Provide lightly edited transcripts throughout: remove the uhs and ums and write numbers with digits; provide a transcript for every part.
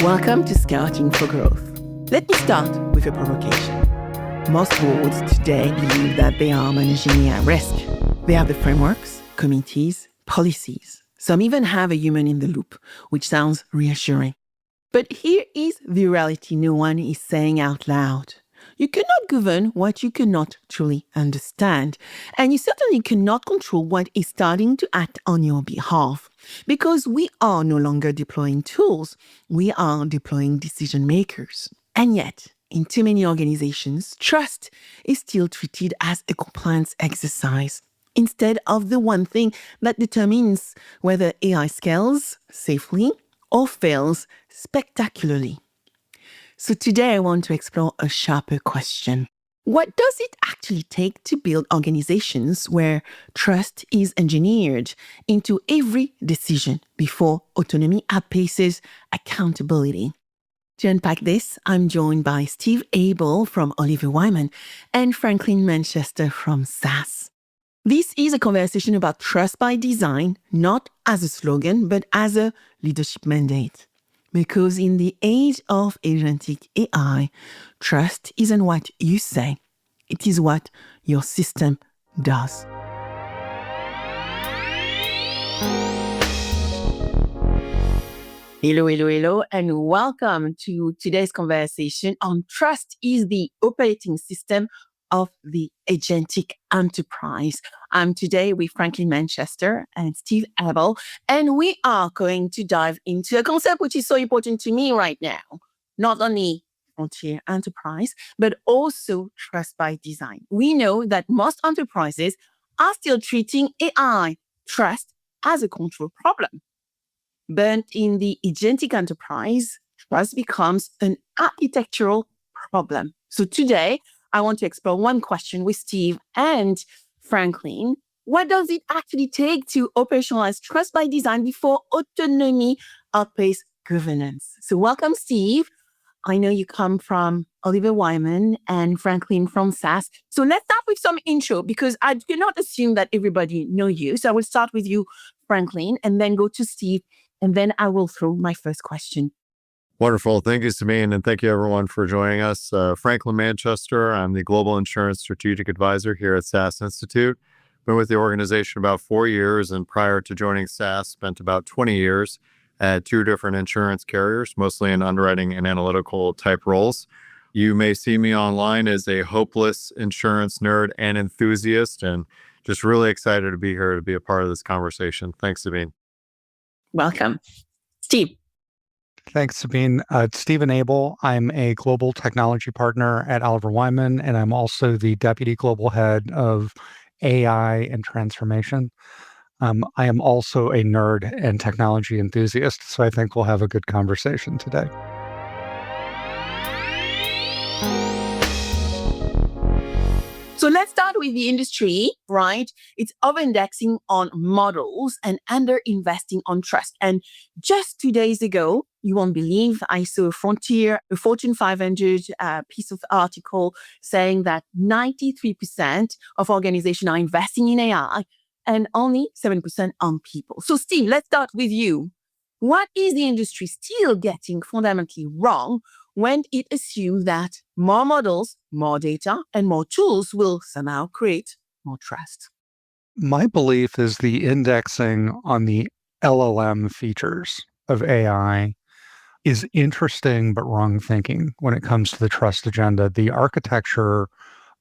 Welcome to Scouting for Growth. Let me start with a provocation. Most boards today believe that they are managing AI risk. They have the frameworks, committees, policies. Some even have a human in the loop, which sounds reassuring. But here is the reality no one is saying out loud. You cannot govern what you cannot truly understand. And you certainly cannot control what is starting to act on your behalf. Because we are no longer deploying tools, we are deploying decision makers. And yet, in too many organizations, trust is still treated as a compliance exercise, instead of the one thing that determines whether AI scales safely or fails spectacularly. So today I want to explore a sharper question. What does it actually take to build organizations where trust is engineered into every decision before autonomy outpaces accountability? To unpack this, I'm joined by Steven Abel from Oliver Wyman and Franklin Manchester from SAS. This is a conversation about trust by design, not as a slogan, but as a leadership mandate. Because in the age of agentic AI, trust isn't what you say, it is what your system does. Hello, and welcome to today's conversation on trust is the operating system of the agentic enterprise. I'm today with Franklin Manchester and Steven Abel, and we are going to dive into a concept which is so important to me right now. Not only frontier enterprise, but also trust by design. We know that most enterprises are still treating AI trust as a control problem. But in the agentic enterprise, trust becomes an architectural problem. So today, I want to explore one question with Steve and Franklin. What does it actually take to operationalize trust by design before autonomy outpaces governance? So welcome, Steve. I know you come from Oliver Wyman and Franklin from SAS. So let's start with some intro because I do not assume that everybody knows you. So I will start with you, Franklin, and then go to Steve, and then I will throw my first question. Wonderful. Thank you, Sabine, and thank you, everyone, for joining us. Franklin Manchester, I'm the Global Insurance Strategic Advisor here at SAS Institute. Been with the organization about 4 years, and prior to joining SAS, spent about 20 years at 2 different insurance carriers, mostly in underwriting and analytical type roles. You may see me online as a hopeless insurance nerd and enthusiast, and just really excited to be here to be a part of this conversation. Thanks, Sabine. Welcome. Steve. Thanks, Sabine. Steven Abel. I'm a global technology partner at Oliver Wyman, and I'm also the deputy global head of AI and transformation. I am also a nerd and technology enthusiast, so I think we'll have a good conversation today. So let's start with the industry, right? It's over-indexing on models and under-investing on trust. And just 2 days ago, you won't believe, I saw a Fortune 500 piece of article saying that 93% of organizations are investing in AI and only 7% on people. So Steve, let's start with you. What is the industry still getting fundamentally wrong when it assumes that more models, more data, and more tools will somehow create more trust? My belief is the indexing on the LLM features of AI is interesting but wrong thinking when it comes to the trust agenda. The architecture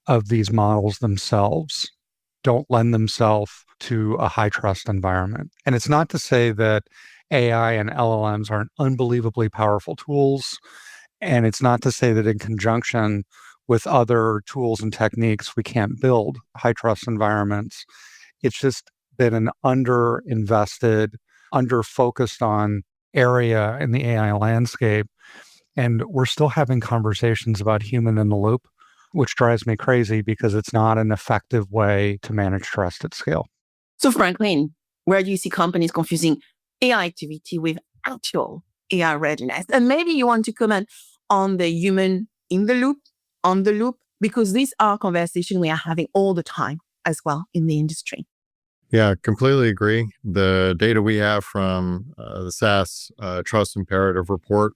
of these models themselves don't lend themselves to a high trust environment. And it's not to say that AI and LLMs aren't unbelievably powerful tools. And it's not to say that in conjunction with other tools and techniques, we can't build high trust environments. It's just been an under-invested, under-focused on area in the AI landscape. And we're still having conversations about human in the loop, which drives me crazy because it's not an effective way to manage trust at scale. So Franklin, where do you see companies confusing AI activity with actual AI readiness? And maybe you want to comment on the human in the loop, on the loop, because these are conversations we are having all the time as well in the industry. Yeah, completely agree. The data we have from the SAS Trust Imperative Report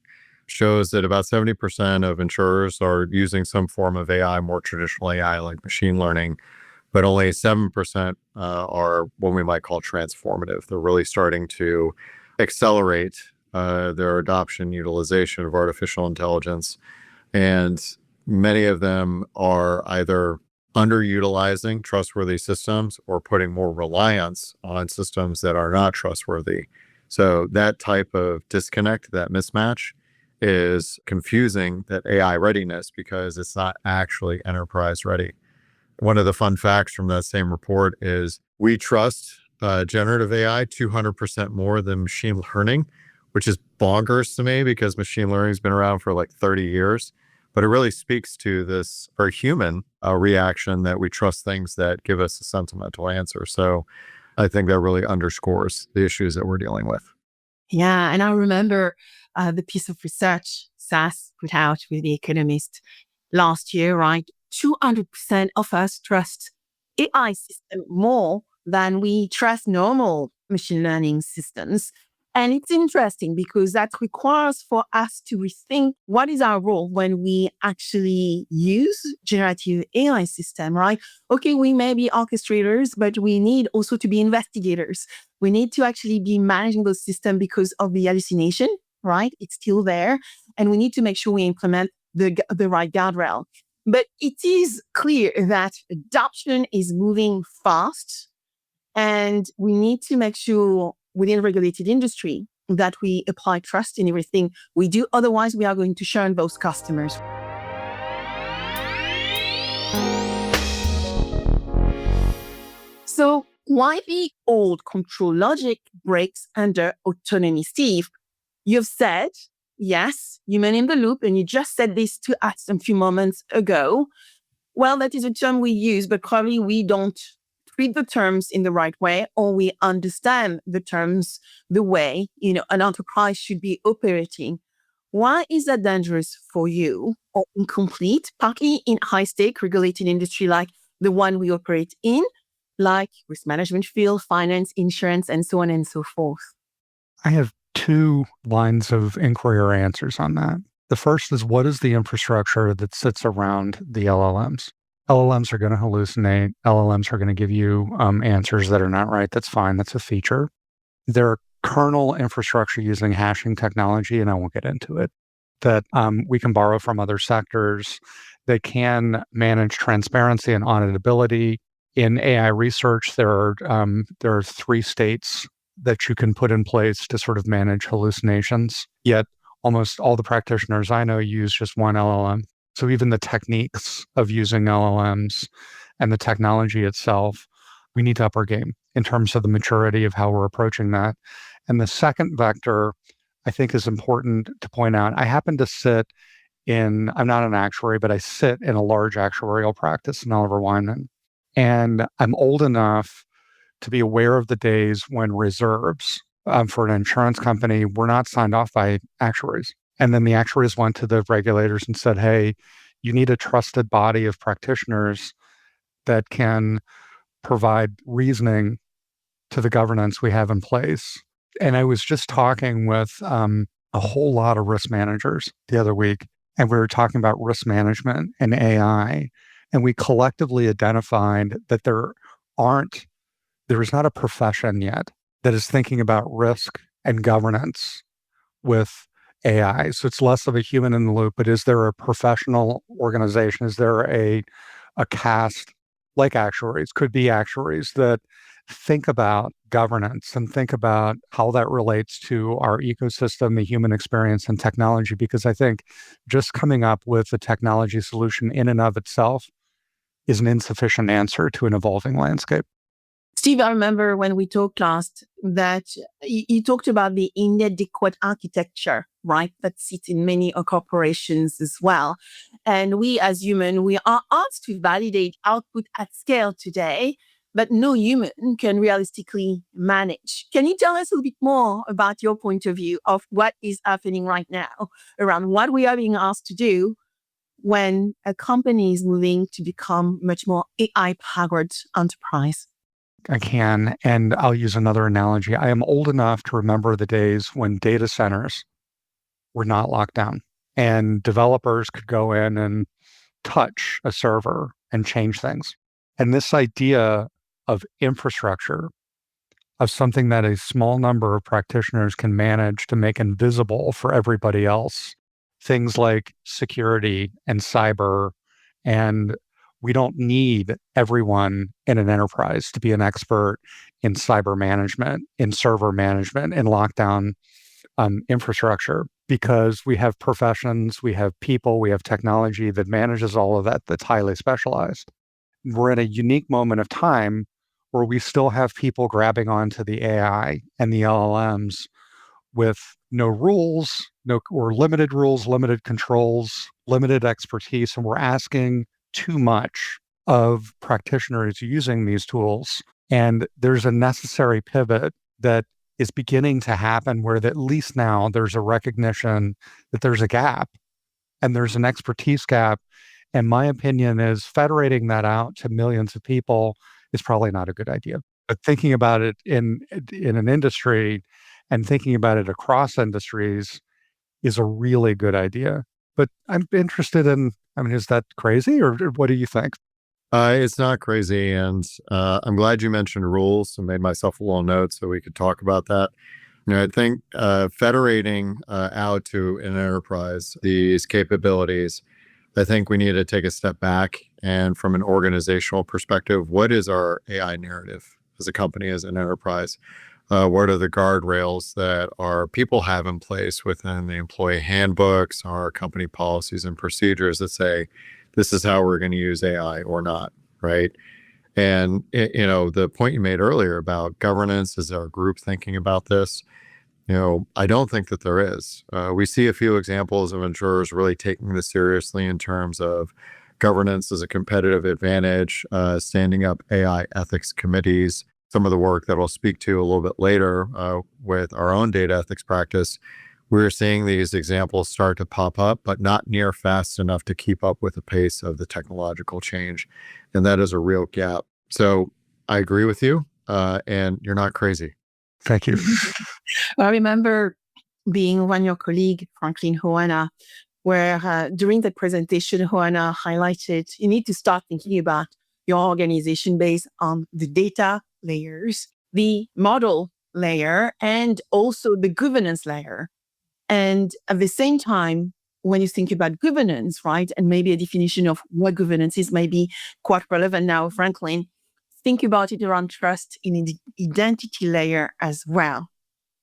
shows that about 70% of insurers are using some form of AI, more traditional AI like machine learning, but only 7% are what we might call transformative. They're really starting to accelerate their adoption, utilization of artificial intelligence. And many of them are either underutilizing trustworthy systems or putting more reliance on systems that are not trustworthy. So that type of disconnect, that mismatch, is confusing that AI readiness because it's not actually enterprise ready. One of the fun facts from that same report is we trust generative AI 200% more than machine learning, which is bonkers to me because machine learning has been around for like 30 years. But it really speaks to this very human reaction that we trust things that give us a sentimental answer. So I think that really underscores the issues that we're dealing with. Yeah, and I remember the piece of research SAS put out with The Economist last year, right? 200% of us trust AI system more than we trust normal machine learning systems. And it's interesting because that requires for us to rethink what is our role when we actually use generative AI system, right? Okay, we may be orchestrators, but we need also to be investigators. We need to actually be managing those systems because of the hallucination, right? It's still there. And we need to make sure we implement the right guardrail. But it is clear that adoption is moving fast. And we need to make sure within regulated industry that we apply trust in everything we do. Otherwise, we are going to churn those customers. So why the old control logic breaks under autonomy? Steve, you've said, yes, human in the loop, and you just said this to us a few moments ago. Well, that is a term we use, but probably we don't treat the terms in the right way, or we understand the terms the way, an enterprise should be operating. Why is that dangerous for you or incomplete, partly in high-stake regulated industry like the one we operate in, like risk management field, finance, insurance, and so on and so forth? I have two lines of inquiry or answers on that. The first is, what is the infrastructure that sits around the LLMs? LLMs are going to hallucinate. LLMs are going to give you answers that are not right. That's fine. That's a feature. There are kernel infrastructure using hashing technology, and I won't get into it, that we can borrow from other sectors. They can manage transparency and auditability. In AI research, there are 3 states that you can put in place to sort of manage hallucinations. Yet almost all the practitioners I know use just one LLM. So even the techniques of using LLMs and the technology itself, we need to up our game in terms of the maturity of how we're approaching that. And the second vector, I think, is important to point out. I happen to sit in, I'm not an actuary, but I sit in a large actuarial practice in Oliver Wyman. And I'm old enough to be aware of the days when reserves for an insurance company were not signed off by actuaries. And then the actuaries went to the regulators and said, hey, you need a trusted body of practitioners that can provide reasoning to the governance we have in place. And I was just talking with a whole lot of risk managers the other week, and we were talking about risk management and AI. And we collectively identified that there is not a profession yet that is thinking about risk and governance with AI. So it's less of a human in the loop, but is there a professional organization? Is there a cast like actuaries, could be actuaries, that think about governance and think about how that relates to our ecosystem, the human experience, and technology? Because I think just coming up with a technology solution in and of itself is an insufficient answer to an evolving landscape. Steve, I remember when we talked last that you talked about the inadequate architecture, right, that sits in many corporations as well. And we as humans, we are asked to validate output at scale today, but no human can realistically manage. Can you tell us a little bit more about your point of view of what is happening right now around what we are being asked to do when a company is moving to become much more AI-powered enterprise? I can, and I'll use another analogy. I am old enough to remember the days when data centers were not locked down. And developers could go in and touch a server and change things. And this idea of infrastructure, of something that a small number of practitioners can manage to make invisible for everybody else, things like security and cyber, and we don't need everyone in an enterprise to be an expert in cyber management, in server management, in lockdown infrastructure, because we have professions, we have people, we have technology that manages all of that that's highly specialized. We're in a unique moment of time where we still have people grabbing onto the AI and the LLMs with no rules, or limited rules, limited controls, limited expertise, and we're asking too much of practitioners using these tools. And there's a necessary pivot that is beginning to happen where at least now there's a recognition that there's a gap and there's an expertise gap. And my opinion is federating that out to millions of people is probably not a good idea. But thinking about it in an industry and thinking about it across industries is a really good idea. But I'm interested in, is that crazy or what do you think? It's not crazy. And I'm glad you mentioned rules and made myself a little note so we could talk about that. I think federating out to an enterprise these capabilities, I think we need to take a step back. And from an organizational perspective, what is our AI narrative as a company, as an enterprise? What are the guardrails that our people have in place within the employee handbooks, our company policies and procedures that say, this is how we're going to use AI or not, right? And, the point you made earlier about governance, is our group thinking about this? I don't think that there is. We see a few examples of insurers really taking this seriously in terms of governance as a competitive advantage, standing up AI ethics committees. Some of the work that I'll speak to a little bit later with our own data ethics practice, we're seeing these examples start to pop up, but not near fast enough to keep up with the pace of the technological change. And that is a real gap. So I agree with you, and you're not crazy. Thank you. I remember being one of your colleague, Franklin Hoana, where during the presentation, Hoana highlighted, you need to start thinking about your organization based on the data layers, the model layer, and also the governance layer. And at the same time, when you think about governance, right, and maybe a definition of what governance is may be quite relevant now, Franklin, think about it around trust in the identity layer as well.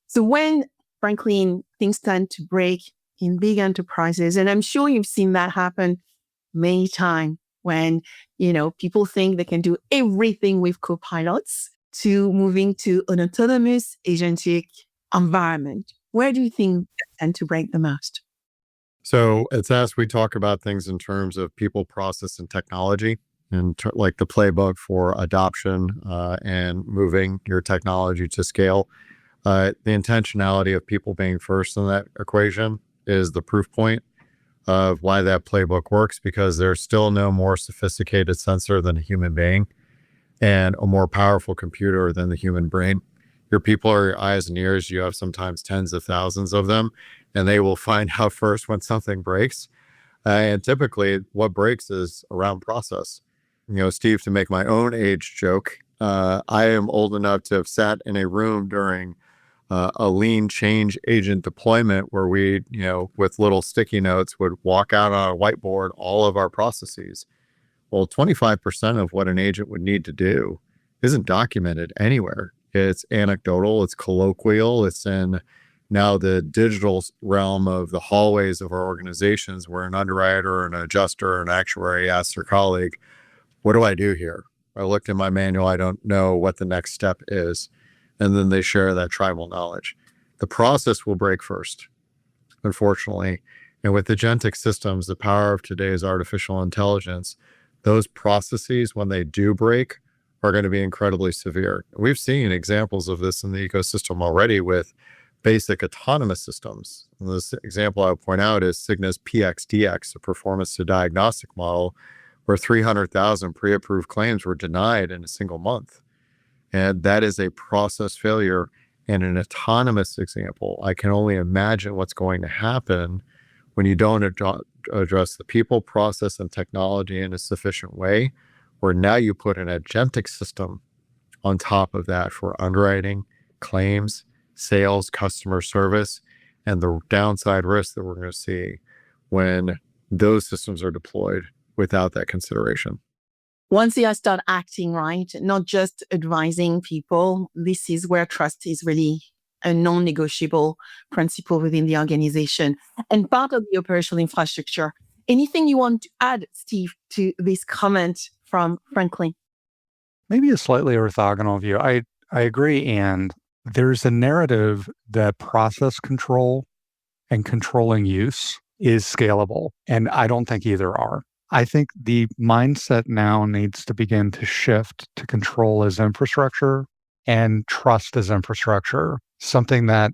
So when, Franklin, things tend to break in big enterprises, and I'm sure you've seen that happen many times when, people think they can do everything with copilots to moving to an autonomous agentic environment. Where do you think they tend to break the most? So at SAS, we talk about things in terms of people, process, and technology, and like the playbook for adoption and moving your technology to scale. The intentionality of people being first in that equation is the proof point of why that playbook works, because there's still no more sophisticated sensor than a human being and a more powerful computer than the human brain. Your people are your eyes and ears. You have sometimes tens of thousands of them, and they will find out first when something breaks. And typically what breaks is around process. Steve, to make my own age joke, I am old enough to have sat in a room during a lean change agent deployment where we, with little sticky notes, would walk out on a whiteboard all of our processes. Well, 25% of what an agent would need to do isn't documented anywhere. It's anecdotal, it's colloquial, it's in now the digital realm of the hallways of our organizations where an underwriter, an adjuster, an actuary asks their colleague, what do I do here? I looked in my manual, I don't know what the next step is. And then they share that tribal knowledge. The process will break first, unfortunately. And with agentic systems, the power of today's artificial intelligence, those processes, when they do break, are going to be incredibly severe. We've seen examples of this in the ecosystem already with basic autonomous systems. And this example I would point out is Cigna's PXDX, a performance to diagnostic model, where 300,000 pre-approved claims were denied in a single month. And that is a process failure In an autonomous example, I can only imagine what's going to happen when you don't address the people, process, and technology in a sufficient way, where now you put an agentic system on top of that for underwriting, claims, sales, customer service, and the downside risk that we're going to see when those systems are deployed without that consideration. Once they start acting right, not just advising people, this is where trust is really a non-negotiable principle within the organization and part of the operational infrastructure. Anything you want to add, Steve, to this comment from Franklin? Maybe a slightly orthogonal view. I agree, and there's a narrative that process control and controlling use is scalable, and I don't think either are. I think the mindset now needs to begin to shift to control as infrastructure and trust as infrastructure, something that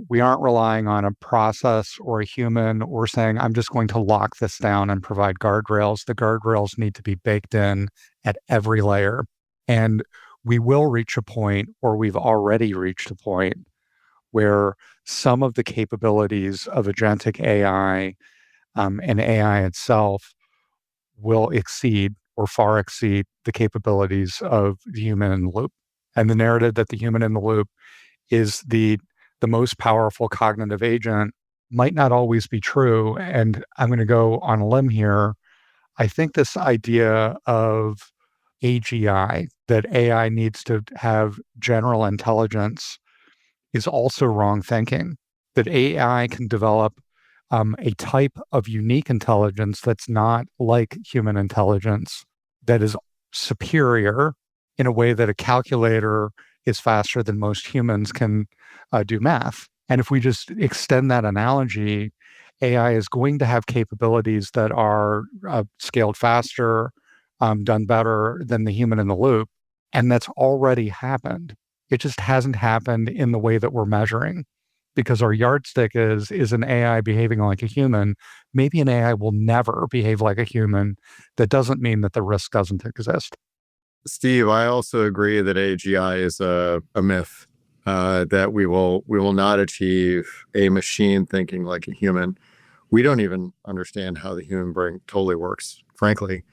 we aren't relying on a process or a human or saying, I'm just going to lock this down and provide guardrails. The guardrails need to be baked in at every layer. And we will reach a point, or we've already reached a point, where some of the capabilities of agentic AI and AI itself will exceed or far exceed the capabilities of the human in the loop. And the narrative that the human in the loop is the most powerful cognitive agent might not always be true. And I'm going to go on a limb here. I think this idea of AGI, that AI needs to have general intelligence, is also wrong thinking. That AI can develop a type of unique intelligence that's not like human intelligence, that is superior in a way that a calculator is faster than most humans can do math. And if we just extend that analogy, AI is going to have capabilities that are scaled faster, done better than the human in the loop. And that's already happened. It just hasn't happened in the way that we're measuring. Because our yardstick is an AI behaving like a human. Maybe an AI will never behave like a human. That doesn't mean that the risk doesn't exist. Steve, I also agree that AGI is a myth, that we will not achieve a machine thinking like a human. We don't even understand how the human brain totally works, frankly.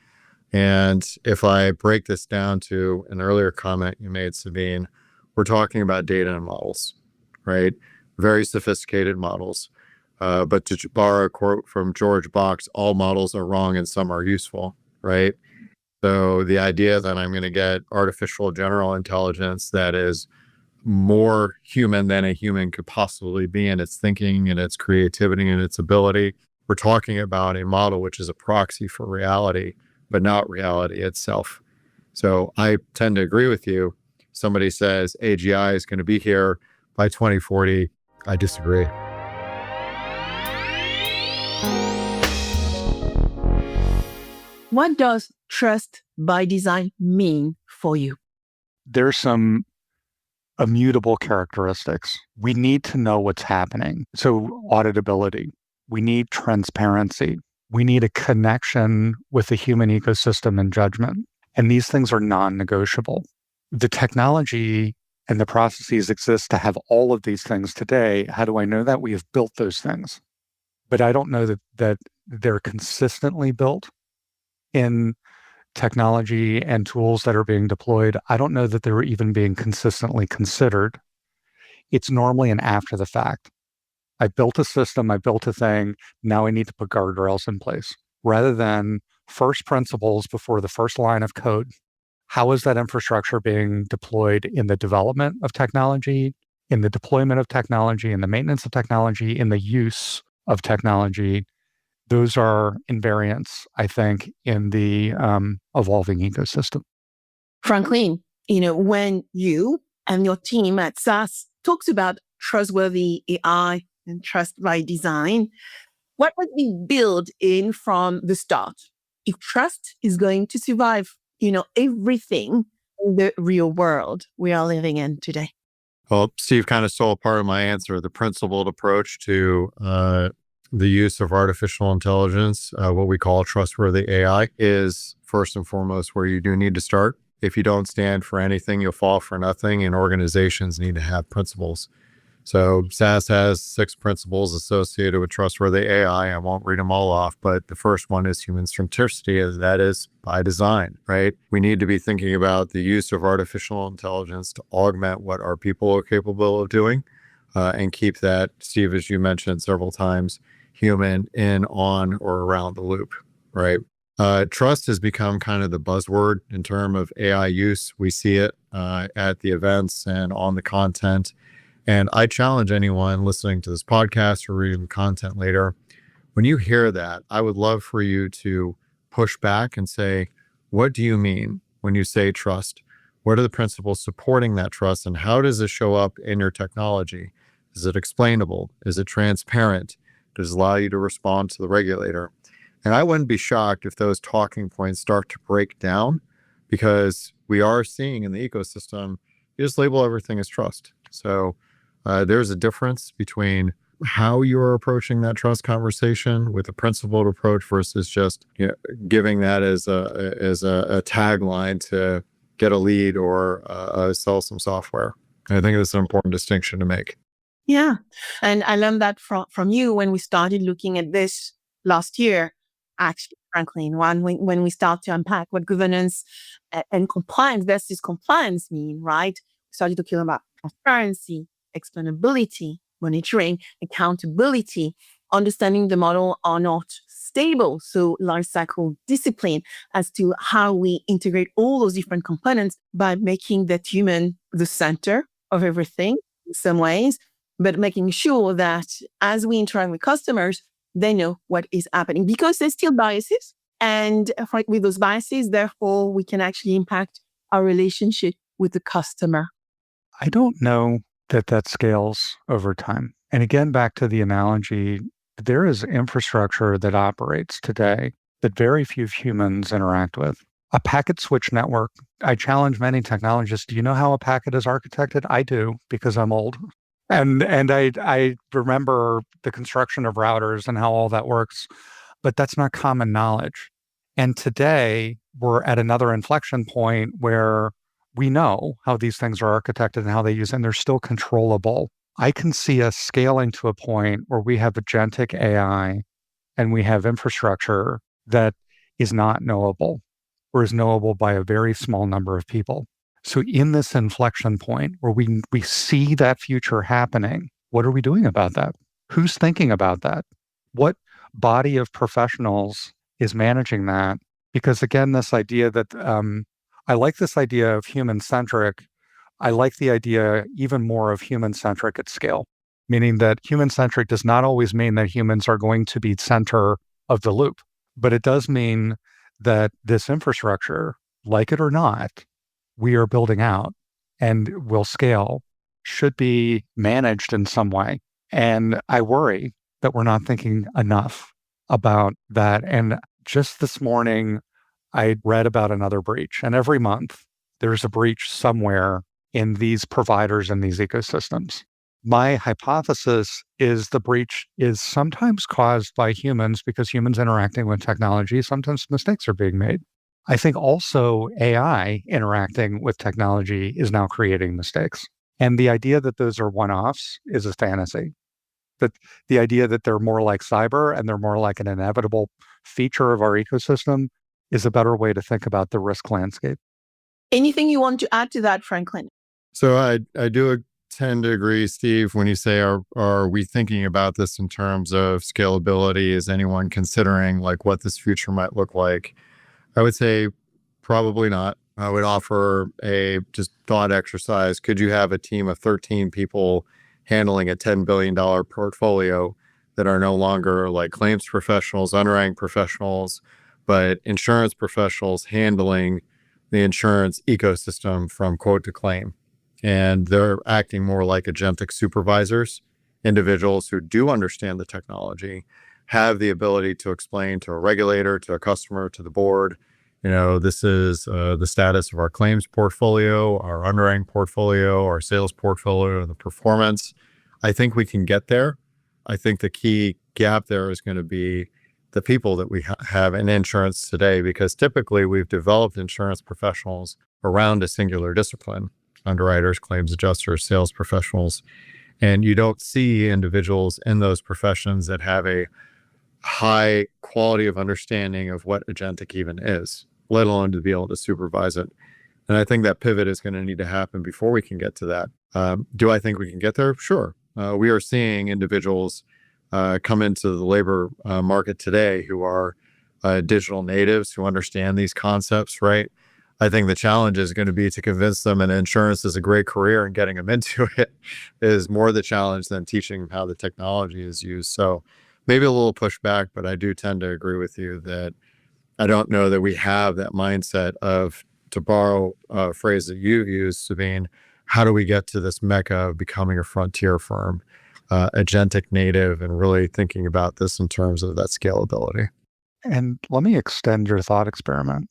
And if I break this down to an earlier comment you made, Sabine, we're talking about data and models, right? Very sophisticated models. But to borrow a quote from George Box, all models are wrong and some are useful, right? So the idea that I'm going to get artificial general intelligence that is more human than a human could possibly be in its thinking and its creativity and its ability, we're talking about a model which is a proxy for reality, but not reality itself. So I tend to agree with you. Somebody says AGI is going to be here by 2040. I disagree. What does trust by design mean for you? There's some immutable characteristics. We need to know what's happening. So auditability, we need transparency. We need a connection with the human ecosystem and judgment. And these things are non-negotiable. The technology and the processes exist to have all of these things today. How do I know that? We have built those things. But I don't know that they're consistently built in technology and tools that are being deployed. I don't know that they're even being consistently considered. It's normally an after the fact. I built a system, I built a thing, now I need to put guardrails in place. Rather than first principles before the first line of code. How is that infrastructure being deployed in the development of technology, in the deployment of technology, in the maintenance of technology, in the use of technology? Those are invariants, I think, in the evolving ecosystem. Franklin, when you and your team at SAS talks about trustworthy AI and trust by design, what would be built in from the start? If trust is going to survive everything in the real world we are living in today. Well, Steve kind of stole part of my answer. The principled approach to the use of artificial intelligence, what we call trustworthy AI, is first and foremost where you do need to start. if you don't stand for anything, you'll fall for nothing, and organizations need to have principles. So SAS has 6 principles associated with trustworthy AI. I won't read them all off, but the first one is human centricity, and that is by design, right? We need to be thinking about the use of artificial intelligence to augment what our people are capable of doing, and keep that, Steve, as you mentioned several times, human in, on, or around the loop, right? Trust has become kind of the buzzword in terms of AI use. We see it at the events and on the content. And I challenge anyone listening to this podcast or reading the content later, when you hear that, I would love for you to push back and say, what do you mean when you say trust? What are the principles supporting that trust, and how does it show up in your technology? Is it explainable? Is it transparent? Does it allow you to respond to the regulator? And I wouldn't be shocked if those talking points start to break down, because we are seeing in the ecosystem, you just label everything as trust. So there's a difference between how you're approaching that trust conversation with a principled approach versus just giving that as a tagline to get a lead or sell some software. And I think that's an important distinction to make. Yeah. And I learned that from you when we started looking at this last year, actually, Franklin, when we start to unpack what governance and compliance versus compliance mean, right? We started talking about transparency, explainability, monitoring, accountability, understanding the model are not stable. So lifecycle discipline as to how we integrate all those different components by making that human the center of everything in some ways, but making sure that as we interact with customers, they know what is happening, because there's still biases. And with those biases, therefore, we can actually impact our relationship with the customer. I don't know that scales over time. And again, back to the analogy, there is infrastructure that operates today that very few humans interact with. A packet switch network. I challenge many technologists. Do you know how a packet is architected? I do, because I'm old. And I remember the construction of routers and how all that works, but that's not common knowledge. And today we're at another inflection point where we know how these things are architected and how they use, and they're still controllable. I can see us scaling to a point where we have agentic AI and we have infrastructure that is not knowable, or is knowable by a very small number of people. So in this inflection point where we see that future happening, what are we doing about that? Who's thinking about that? What body of professionals is managing that? Because again, this idea that I like this idea of human-centric. I like the idea even more of human-centric at scale, meaning that human-centric does not always mean that humans are going to be center of the loop, but it does mean that this infrastructure, like it or not, we are building out and will scale, should be managed in some way. And I worry that we're not thinking enough about that. And just this morning, I read about another breach, and every month there's a breach somewhere in these providers and these ecosystems. My hypothesis is the breach is sometimes caused by humans, because humans interacting with technology, sometimes mistakes are being made. I think also AI interacting with technology is now creating mistakes. And the idea that those are one-offs is a fantasy. That the idea that they're more like cyber and they're more like an inevitable feature of our ecosystem is a better way to think about the risk landscape. Anything you want to add to that, Franklin? So I do tend to agree, Steve, when you say, are we thinking about this in terms of scalability? Is anyone considering like what this future might look like? I would say probably not. I would offer a just thought exercise. Could you have a team of 13 people handling a $10 billion portfolio that are no longer like claims professionals, underwriting professionals, but insurance professionals handling the insurance ecosystem from quote to claim? And they're acting more like agentic supervisors, individuals who do understand the technology, have the ability to explain to a regulator, to a customer, to the board, this is the status of our claims portfolio, our underwriting portfolio, our sales portfolio, the performance. I think we can get there. I think the key gap there is going to be the people that we have in insurance today, because typically we've developed insurance professionals around a singular discipline: underwriters, claims adjusters, sales professionals. And you don't see individuals in those professions that have a high quality of understanding of what agentic even is, let alone to be able to supervise it. And I think that pivot is going to need to happen before we can get to that. Do I think we can get there? Sure. We are seeing individuals come into the labor market today who are digital natives, who understand these concepts, right? I think the challenge is going to be to convince them and insurance is a great career, and getting them into it is more the challenge than teaching them how the technology is used. So maybe a little pushback, but I do tend to agree with you that I don't know that we have that mindset of, to borrow a phrase that you used, Sabine, how do we get to this mecca of becoming a frontier firm, agentic native, and really thinking about this in terms of that scalability? And let me extend your thought experiment.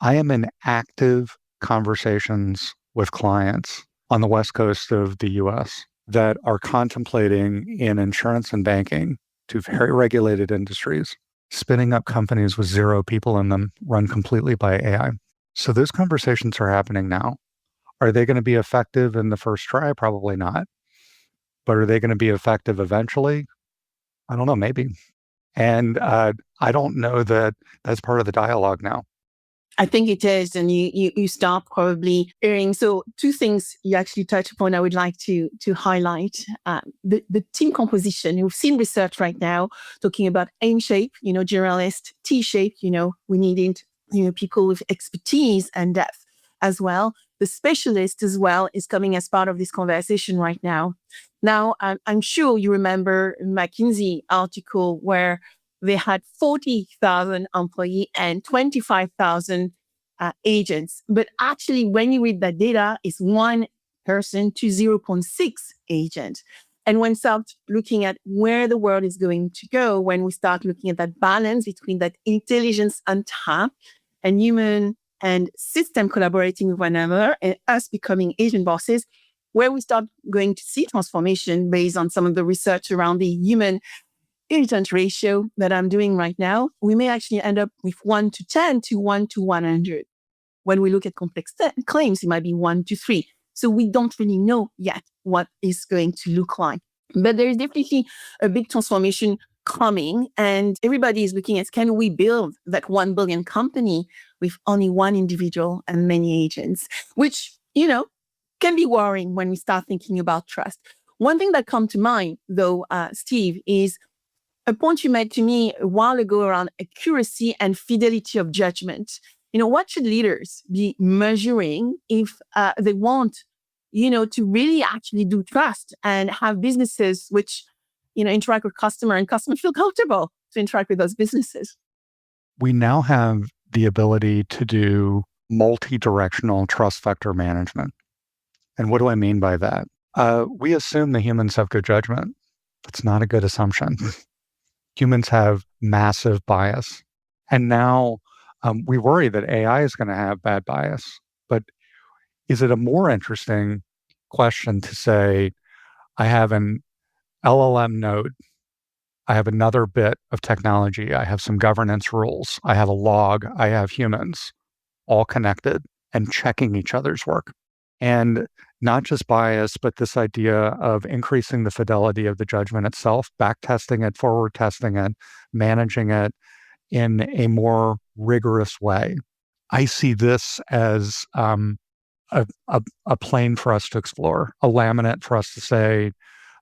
I am in active conversations with clients on the West Coast of the US that are contemplating in insurance and banking, two very regulated industries, spinning up companies with 0 people in them, run completely by AI. So those conversations are happening now. Are they going to be effective in the first try? Probably not. But are they going to be effective eventually? I don't know, maybe. And I don't know that that's part of the dialogue now. I think it is, and you start probably hearing. So 2 things you actually touch upon I would like to highlight. The team composition. We've seen research right now talking about M shape, generalist, T shape, we needed, people with expertise and depth as well. The specialist as well is coming as part of this conversation right now. Now, I'm sure you remember McKinsey article where they had 40,000 employees and 25,000 agents. But actually, when you read that data, it's 1 person to 0.6 agents. And when we start looking at where the world is going to go, when we start looking at that balance between that intelligence on top and human and system collaborating with one another, and us becoming agent bosses, where we start going to see transformation based on some of the research around the human agent ratio that I'm doing right now, we may actually end up with 1 to 10 to 1 to 100. When we look at complex claims, it might be 1 to 3. So we don't really know yet what is going to look like. But there is definitely a big transformation coming, and everybody is looking at, can we build that 1 billion company with only 1 individual and many agents, which, can be worrying when we start thinking about trust. One thing that comes to mind, though, Steve, is a point you made to me a while ago around accuracy and fidelity of judgment. What should leaders be measuring if they want, to really actually do trust and have businesses which, interact with customer and customers feel comfortable to interact with those businesses? We now have the ability to do multi-directional trust vector management. And what do I mean by that? We assume the humans have good judgment. It's not a good assumption. Humans have massive bias. And now we worry that AI is going to have bad bias. But is it a more interesting question to say, I have an LLM node, I have another bit of technology, I have some governance rules, I have a log, I have humans all connected and checking each other's work. And not just bias, but this idea of increasing the fidelity of the judgment itself, back testing it, forward testing it, managing it in a more rigorous way. I see this as a plane for us to explore, a laminate for us to say,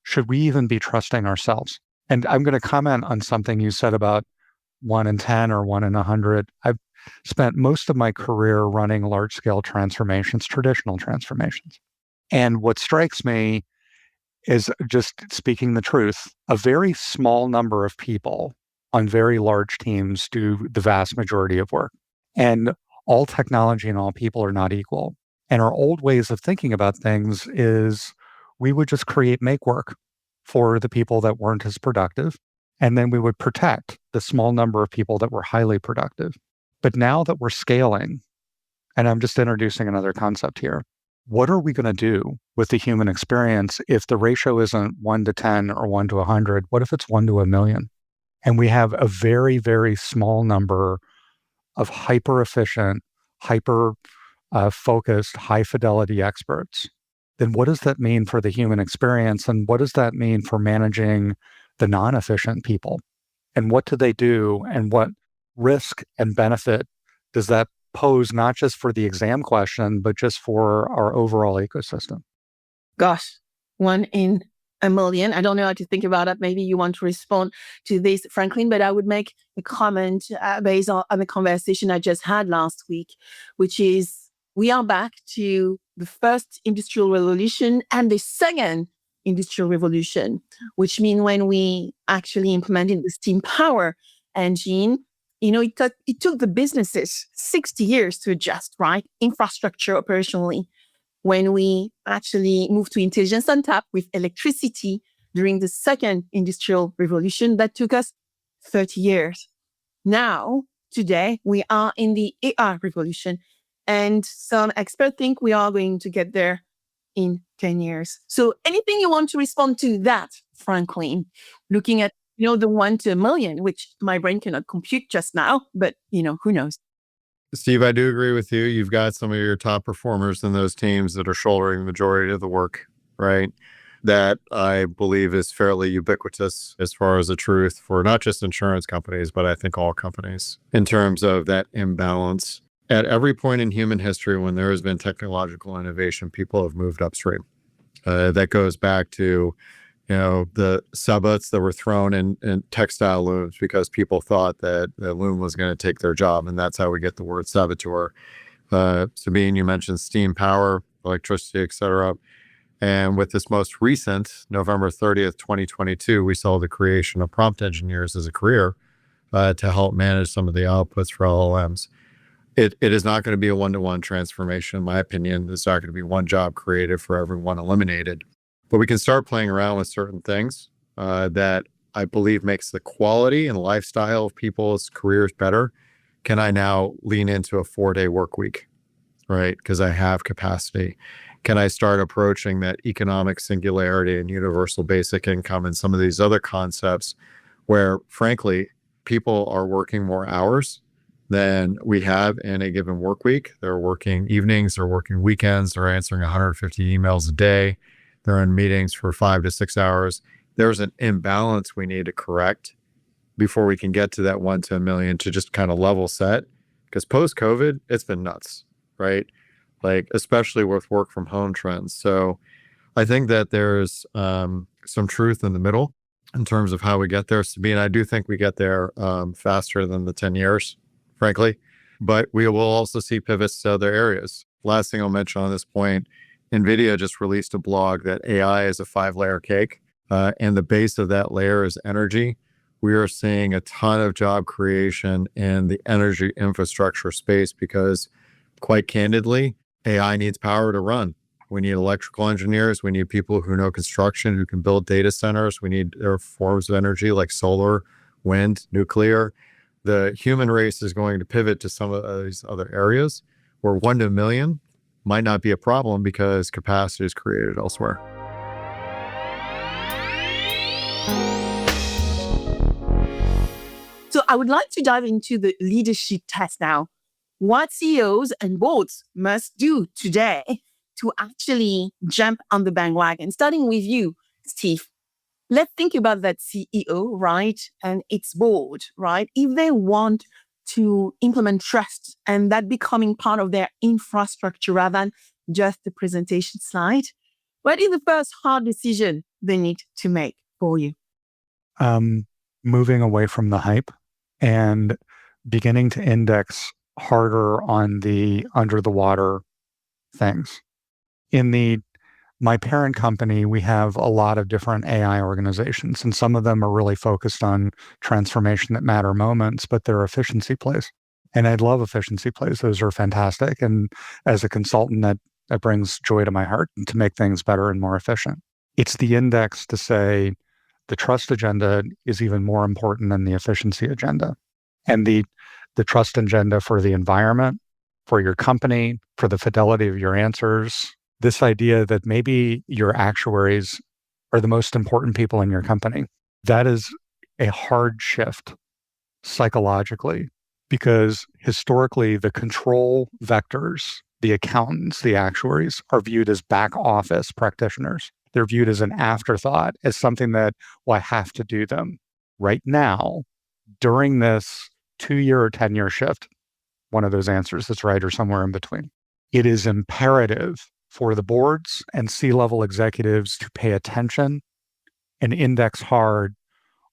should we even be trusting ourselves? And I'm going to comment on something you said about 1 in 10 or 1 in 100. I've spent most of my career running large-scale transformations, traditional transformations. And what strikes me is, just speaking the truth, a very small number of people on very large teams do the vast majority of work. And all technology and all people are not equal. And our old ways of thinking about things is we would just create make work for the people that weren't as productive. And then we would protect the small number of people that were highly productive. But now that we're scaling, and I'm just introducing another concept here, what are we going to do with the human experience if the ratio isn't 1 to 10 or 1 to 100? What if it's 1 to 1,000,000? And we have a very, very small number of hyper efficient, hyper focused, high-fidelity experts, then what does that mean for the human experience? And what does that mean for managing the non-efficient people? And what do they do? And what risk and benefit does that pose, not just for the exam question, but just for our overall ecosystem? Gosh, 1 in 1,000,000. I don't know how to think about it. Maybe you want to respond to this, Franklin, but I would make a comment based on the conversation I just had last week, which is we are back to the first industrial revolution and the second industrial revolution, which means when we actually implemented the steam power engine, it took the businesses 60 years to adjust, right? Infrastructure operationally. When we actually moved to intelligence on tap with electricity during the second industrial revolution, that took us 30 years. Now, today, we are in the AI revolution. And some experts think we are going to get there in 10 years. So anything you want to respond to that, Franklin, looking at, the 1 to 1,000,000, which my brain cannot compute just now, but, who knows? Steve, I do agree with you. You've got some of your top performers in those teams that are shouldering the majority of the work, right? That I believe is fairly ubiquitous as far as the truth for not just insurance companies, but I think all companies in terms of that imbalance. At every point in human history, when there has been technological innovation, people have moved upstream. That goes back to, the sabots that were thrown in textile looms because people thought that the loom was going to take their job. And that's how we get the word saboteur. Sabine, you mentioned steam power, electricity, et cetera. And with this most recent, November 30th, 2022, we saw the creation of prompt engineers as a career to help manage some of the outputs for LLMs. It is not going to be a one-to-one transformation, in my opinion. There's not going to be one job created for everyone eliminated. But we can start playing around with certain things that I believe makes the quality and lifestyle of people's careers better. Can I now lean into a 4-day work week, right? Because I have capacity. Can I start approaching that economic singularity and universal basic income and some of these other concepts where, frankly, people are working more hours than we have in a given work week? They're working evenings, they're working weekends, they're answering 150 emails a day. They're in meetings for 5 to 6 hours. There's an imbalance we need to correct before we can get to that 1 to 1,000,000 to just kind of level set. Because post-COVID, it's been nuts, right? Like, especially with work from home trends. So I think that there's some truth in the middle in terms of how we get there. Sabine, I do think we get there faster than the 10 years, frankly. But we will also see pivots to other areas. Last thing I'll mention on this point, NVIDIA just released a blog that AI is a 5-layer cake, and the base of that layer is energy. We are seeing a ton of job creation in the energy infrastructure space because, quite candidly, AI needs power to run. We need electrical engineers. We need people who know construction, who can build data centers. We need other forms of energy like solar, wind, nuclear. The human race is going to pivot to some of these other areas where 1 to 1,000,000 might not be a problem because capacity is created elsewhere. So I would like to dive into the leadership test now. What CEOs and boards must do today to actually jump on the bandwagon? Starting with you, Steve. Let's think about that CEO, right? And its board, right? If they want to implement trust and that becoming part of their infrastructure rather than just the presentation slide, what is the first hard decision they need to make for you? Moving away from the hype and beginning to index harder on the under the water things. In my parent company, we have a lot of different AI organizations, and some of them are really focused on transformation that matter moments, but they're efficiency plays. And I love efficiency plays. Those are fantastic. And as a consultant, that brings joy to my heart to make things better and more efficient. It's the index to say the trust agenda is even more important than the efficiency agenda. And the trust agenda for the environment, for your company, for the fidelity of your answers. This idea that maybe your actuaries are the most important people in your company. That is a hard shift psychologically, because historically the control vectors The accountants, the actuaries, are viewed as back office practitioners. They're viewed as an afterthought, as something that, well, I have to do them. Right now, during this 2-year or 10-year shift, one of those answers that's right or somewhere in between, it is imperative for the boards and C-level executives to pay attention and index hard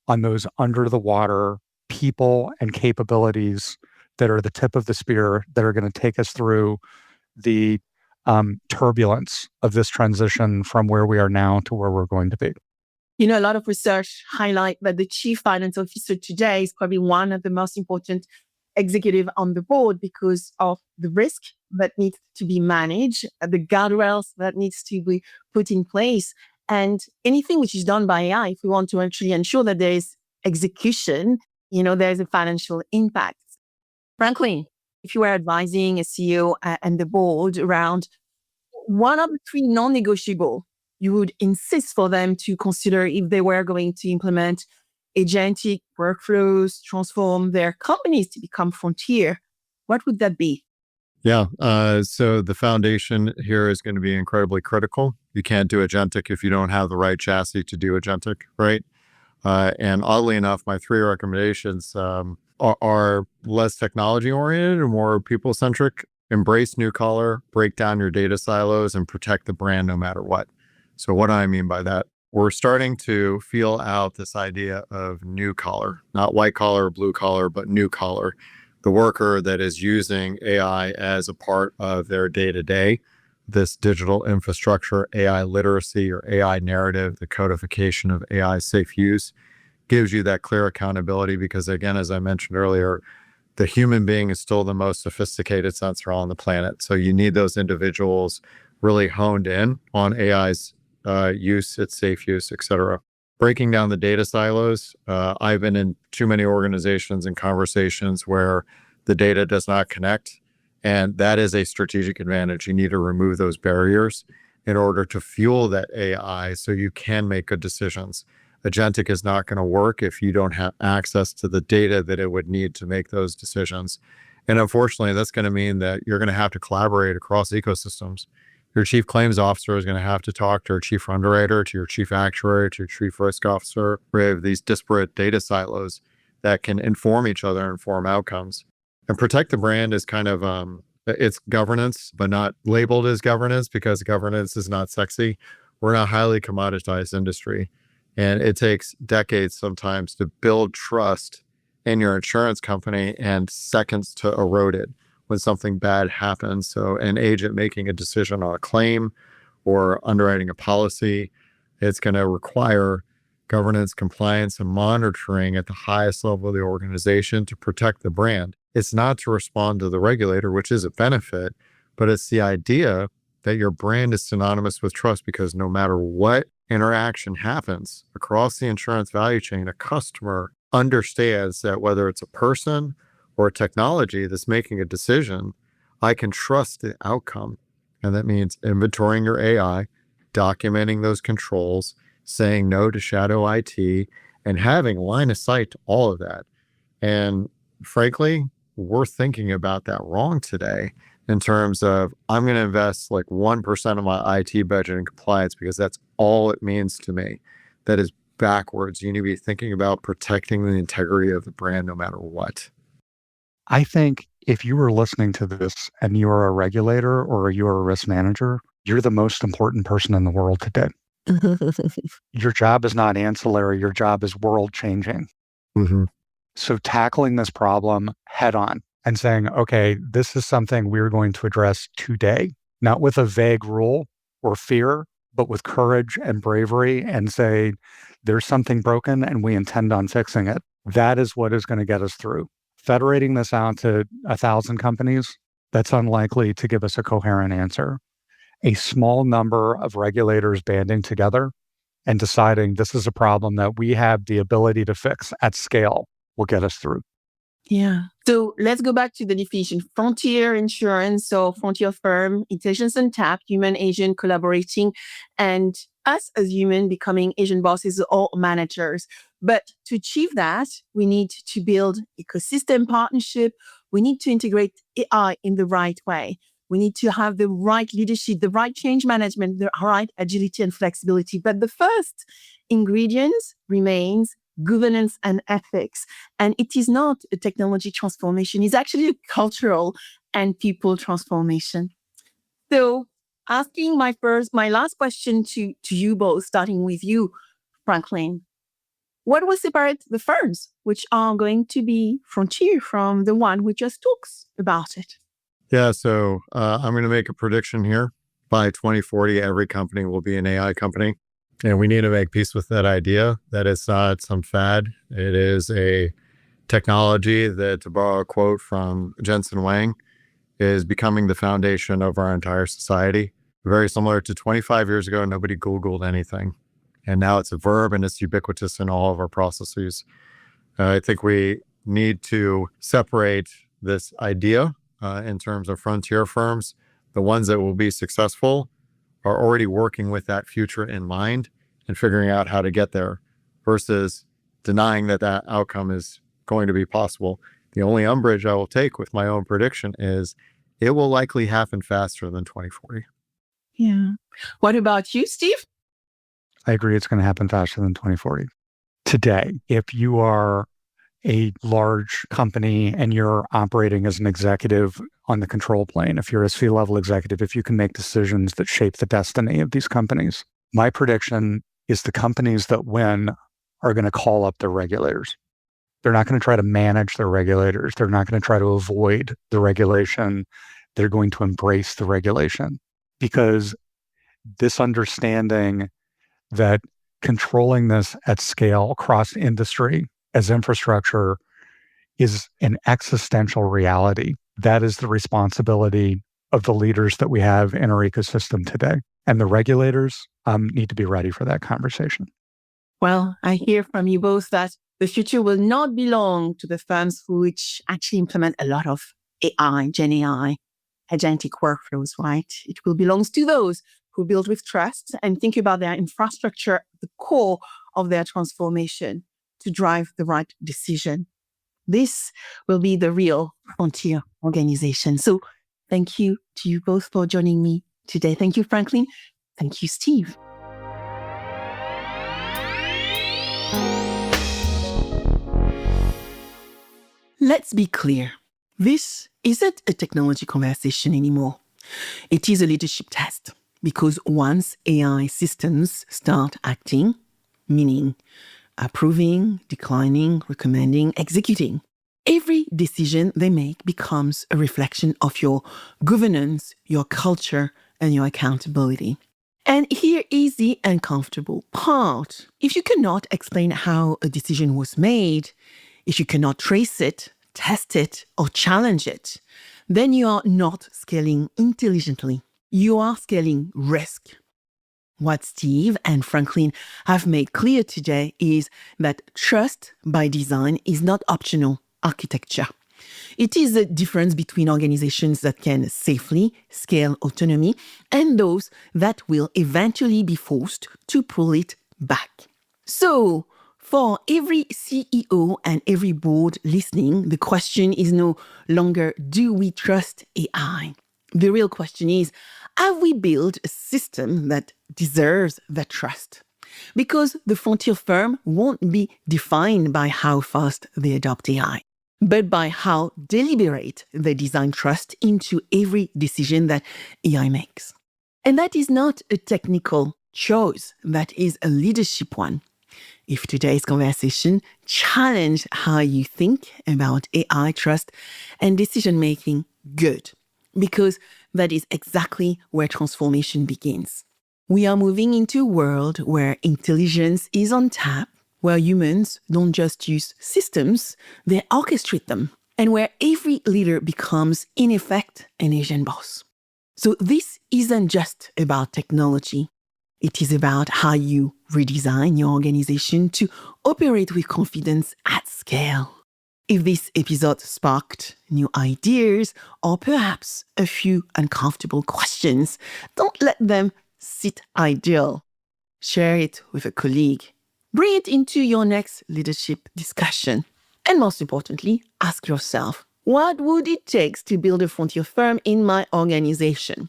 on those under the water people and capabilities that are the tip of the spear that are going to take us through the turbulence of this transition from where we are now to where we're going to be. You know, a lot of research highlight that the chief finance officer today is probably one of the most important executive on the board because of the risk that needs to be managed, the guardrails that needs to be put in place, and anything which is done by AI, if we want to actually ensure that there is execution, there's a financial impact. Frankly, if you were advising a CEO and the board around one of the 3 non-negotiable you would insist for them to consider if they were going to implement agentic workflows, transform their companies to become frontier, what would that be? Yeah. So the foundation here is going to be incredibly critical. You can't do agentic if you don't have the right chassis to do agentic, right? And oddly enough, my 3 recommendations are less technology oriented and more people centric. Embrace new color, break down your data silos, and protect the brand no matter what. So what do I mean by that? We're starting to feel out this idea of new collar, not white collar or blue collar, but new collar. The worker that is using AI as a part of their day-to-day, this digital infrastructure, AI literacy or AI narrative, the codification of AI safe use gives you that clear accountability because, again, as I mentioned earlier, the human being is still the most sophisticated sensor on the planet. So you need those individuals really honed in on AI's use, its safe use, et cetera. Breaking down the data silos. I've been in too many organizations and conversations where the data does not connect. And that is a strategic advantage. You need to remove those barriers in order to fuel that AI so you can make good decisions. Agentic is not going to work if you don't have access to the data that it would need to make those decisions. And unfortunately, that's going to mean that you're going to have to collaborate across ecosystems. Your chief claims officer is going to have to talk to your chief underwriter, to your chief actuary, to your chief risk officer. We have these disparate data silos that can inform each other, inform outcomes. And protect the brand is kind of, it's governance, but not labeled as governance because governance is not sexy. We're in a highly commoditized industry. And it takes decades sometimes to build trust in your insurance company and seconds to erode it when something bad happens. So an agent making a decision on a claim or underwriting a policy, it's going to require governance, compliance, and monitoring at the highest level of the organization to protect the brand. It's not to respond to the regulator, which is a benefit, but it's the idea that your brand is synonymous with trust because no matter what interaction happens across the insurance value chain, a customer understands that whether it's a person or a technology that's making a decision, I can trust the outcome. And that means inventorying your AI, documenting those controls, saying no to shadow IT, and having line of sight to all of that. And frankly, we're thinking about that wrong today in terms of I'm going to invest like 1% of my IT budget in compliance because that's all it means to me. That is backwards. You need to be thinking about protecting the integrity of the brand no matter what. I think if you were listening to this and you're a regulator or you're a risk manager, you're the most important person in the world today. Your job is not ancillary. Your job is world changing. Mm-hmm. So tackling this problem head on and saying, okay, this is something we're going to address today, not with a vague rule or fear, but with courage and bravery and say, there's something broken and we intend on fixing it. That is what is going to get us through. Federating this out to 1,000 companies, that's unlikely to give us a coherent answer. A small number of regulators banding together and deciding this is a problem that we have the ability to fix at scale will get us through. Yeah. So let's go back to the definition. Frontier insurance, so frontier firm, intelligence untapped, human agent collaborating, and us as human becoming agent bosses or managers. But to achieve that, we need to build ecosystem partnership. We need to integrate AI in the right way. We need to have the right leadership, the right change management, the right agility and flexibility. But the first ingredient remains governance and ethics. And it is not a technology transformation. It's actually a cultural and people transformation. So asking my last question to you both, starting with you, Franklin. What will separate the firms which are going to be frontier from the one we just talked about it? Yeah, so I'm going to make a prediction here. By 2040, every company will be an AI company. And we need to make peace with that idea that it's not some fad. It is a technology that, to borrow a quote from Jensen Huang, is becoming the foundation of our entire society. Very similar to 25 years ago, nobody Googled anything. And now it's a verb and it's ubiquitous in all of our processes. I think we need to separate this idea in terms of frontier firms. The ones that will be successful are already working with that future in mind and figuring out how to get there versus denying that that outcome is going to be possible. The only umbrage I will take with my own prediction is it will likely happen faster than 2040. Yeah. What about you, Steve? I agree it's going to happen faster than 2040. Today, if you are a large company and you're operating as an executive on the control plane, if you're a C-level executive, if you can make decisions that shape the destiny of these companies, my prediction is the companies that win are going to call up their regulators. They're not going to try to manage their regulators. They're not going to try to avoid the regulation. They're going to embrace the regulation because this understanding that controlling this at scale across industry as infrastructure is an existential reality. That is the responsibility of the leaders that we have in our ecosystem today. And the regulators need to be ready for that conversation. Well, I hear from you both that the future will not belong to the firms which actually implement a lot of AI, Gen AI, agentic workflows, right? It will belong to those who build with trust and think about their infrastructure, the core of their transformation to drive the right decision. This will be the real frontier organization. So thank you to you both for joining me today. Thank you, Franklin. Thank you, Steve. Let's be clear. This isn't a technology conversation anymore. It is a leadership test because once AI systems start acting, meaning approving, declining, recommending, executing, every decision they make becomes a reflection of your governance, your culture, and your accountability. And here is the uncomfortable part. If you cannot explain how a decision was made, if you cannot trace it, test it, or challenge it, then you are not scaling intelligently. You are scaling risk. What Steve and Franklin have made clear today is that trust by design is not optional architecture. It is the difference between organizations that can safely scale autonomy and those that will eventually be forced to pull it back. So, for every CEO and every board listening, the question is no longer, do we trust AI? The real question is, have we built a system that deserves that trust? Because the frontier firm won't be defined by how fast they adopt AI, but by how deliberate they design trust into every decision that AI makes. And that is not a technical choice, that is a leadership one. If today's conversation challenged how you think about AI trust and decision-making, good. Because that is exactly where transformation begins. We are moving into a world where intelligence is on tap, where humans don't just use systems, they orchestrate them, and where every leader becomes, in effect, an agent boss. So this isn't just about technology. It is about how you redesign your organization to operate with confidence at scale. If this episode sparked new ideas or perhaps a few uncomfortable questions, don't let them sit idle. Share it with a colleague. Bring it into your next leadership discussion. And most importantly, ask yourself, What would it take to build a frontier firm in my organization?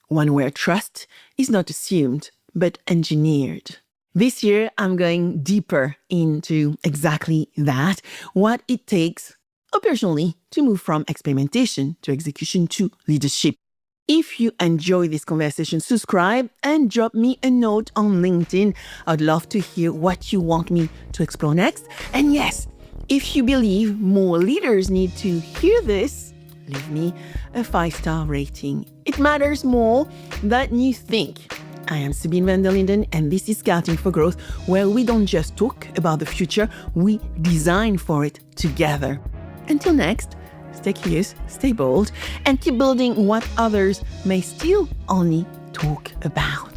One where trust is not assumed, but engineered. This year, I'm going deeper into exactly that, what it takes operationally to move from experimentation to execution to leadership. If you enjoy this conversation, subscribe and drop me a note on LinkedIn. I'd love to hear what you want me to explore next. And yes, if you believe more leaders need to hear this, leave me a 5-star rating. It matters more than you think. I am Sabine VanderLinden, and this is Scouting for Growth, where we don't just talk about the future, we design for it together. Until next, stay curious, stay bold, and keep building what others may still only talk about.